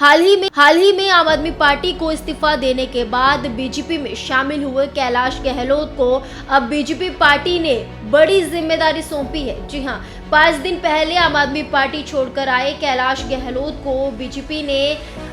हाल ही में आम आदमी पार्टी को इस्तीफा देने के बाद बीजेपी में शामिल हुए कैलाश गहलोत को अब बीजेपी पार्टी ने बड़ी जिम्मेदारी सौंपी है। जी हां, 5 दिन पहले आम आदमी पार्टी छोड़कर आए कैलाश गहलोत को बीजेपी ने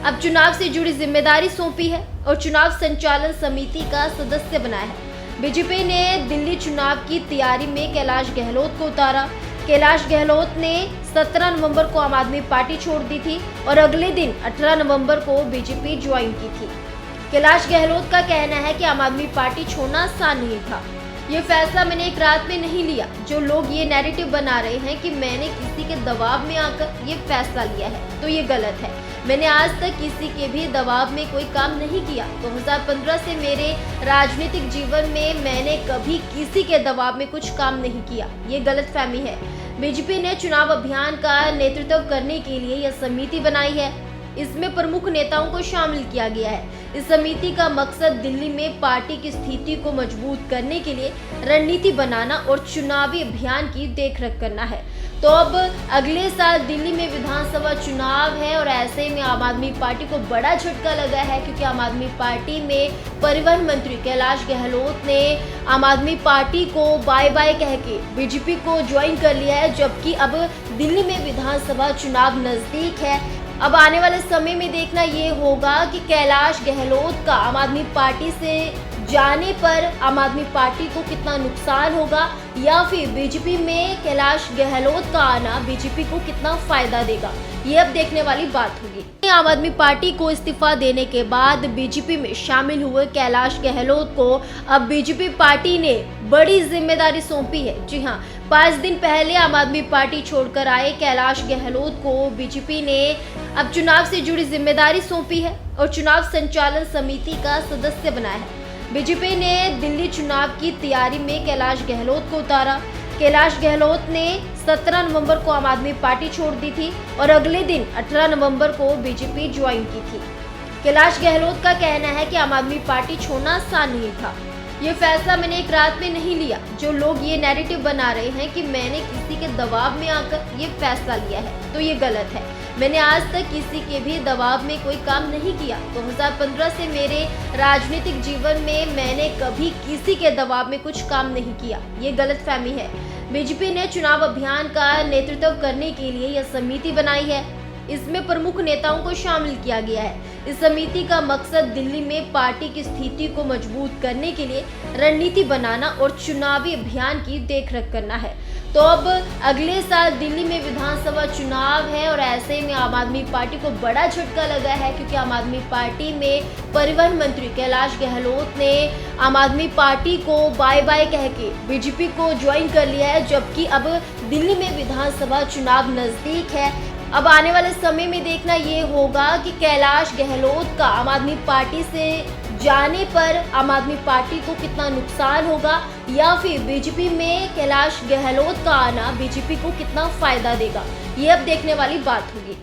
अब चुनाव से जुड़ी जिम्मेदारी सौंपी है और चुनाव संचालन समिति का सदस्य बनाया है। बीजेपी ने दिल्ली चुनाव की तैयारी में कैलाश गहलोत को उतारा। कैलाश गहलोत ने 17 नवंबर को आम आदमी पार्टी छोड़ दी थी और अगले दिन 18 नवंबर को बीजेपी ज्वाइन की थी। कैलाश गहलोत का कहना है कि आम आदमी पार्टी छोड़ना आसान नहीं था। ये फैसला मैंने एक रात में नहीं लिया। जो लोग ये नैरेटिव बना रहे हैं कि मैंने किसी के दबाव में आकर ये फैसला लिया है, तो ये गलत है। मैंने आज तक किसी के भी दबाव में कोई काम नहीं किया। 2015 से मेरे राजनीतिक जीवन में मैंने कभी किसी के दबाव में कुछ काम नहीं किया। ये गलतफहमी है। बीजेपी ने चुनाव अभियान का नेतृत्व करने के लिए यह समिति बनाई है। इसमें प्रमुख नेताओं को शामिल किया गया है। इस समिति का मकसद दिल्ली में पार्टी की स्थिति को मजबूत करने के लिए रणनीति बनाना और चुनावी अभियान की देखरेख करना है। तो अब अगले साल दिल्ली में विधानसभा चुनाव है और ऐसे में आम आदमी पार्टी को बड़ा झटका लगा है, क्योंकि आम आदमी पार्टी में परिवहन मंत्री कैलाश गहलोत ने आम आदमी पार्टी को बाय बाय कह के बीजेपी को ज्वाइन कर लिया है। जबकि अब दिल्ली में विधानसभा चुनाव नजदीक है। अब आने वाले समय में देखना ये होगा कि कैलाश गहलोत का आम आदमी पार्टी से जाने पर आम आदमी पार्टी को कितना नुकसान होगा, या फिर बीजेपी में कैलाश गहलोत का आना बीजेपी को कितना फायदा देगा, ये अब देखने वाली बात होगी। आम आदमी पार्टी को इस्तीफा देने के बाद बीजेपी में शामिल हुए कैलाश गहलोत को अब बीजेपी पार्टी ने बड़ी जिम्मेदारी सौंपी है। जी हां, 5 दिन पहले आम आदमी पार्टी छोड़कर आए कैलाश गहलोत को बीजेपी ने अब चुनाव से जुड़ी जिम्मेदारी सौंपी है और चुनाव संचालन समिति का सदस्य बनाया है। बीजेपी ने दिल्ली चुनाव की तैयारी में कैलाश गहलोत को उतारा। कैलाश गहलोत ने 17 नवंबर को आम आदमी पार्टी छोड़ दी थी और अगले दिन 18 नवंबर को बीजेपी ज्वाइन की थी। कैलाश गहलोत का कहना है कि आम आदमी पार्टी छोड़ना आसान नहीं था। ये फैसला मैंने एक रात में नहीं लिया। जो लोग ये नैरेटिव बना रहे हैं कि मैंने किसी के दबाव में आकर ये फैसला लिया है, तो ये गलत है। मैंने आज तक किसी के भी दबाव में कोई काम नहीं किया। 2015 से मेरे राजनीतिक जीवन में मैंने कभी किसी के दबाव में कुछ काम नहीं किया। ये गलतफहमी है। बीजेपी ने चुनाव अभियान का नेतृत्व करने के लिए यह समिति बनाई है। इसमें प्रमुख नेताओं को शामिल किया गया है। इस समिति का मकसद दिल्ली में पार्टी की स्थिति को मजबूत करने के लिए रणनीति बनाना और चुनावी अभियान की देखरेख करना है। तो अब अगले साल दिल्ली में विधानसभा चुनाव है और ऐसे में आम आदमी पार्टी को बड़ा झटका लगा है, क्योंकि आम आदमी पार्टी में परिवहन मंत्री कैलाश गहलोत ने आम आदमी पार्टी को बाय बाय कह के बीजेपी को ज्वाइन कर लिया है। जबकि अब दिल्ली में विधानसभा चुनाव नजदीक है। अब आने वाले समय में देखना ये होगा कि कैलाश गहलोत का आम आदमी पार्टी से जाने पर आम आदमी पार्टी को कितना नुकसान होगा, या फिर बीजेपी में कैलाश गहलोत का आना बीजेपी को कितना फायदा देगा, ये अब देखने वाली बात होगी।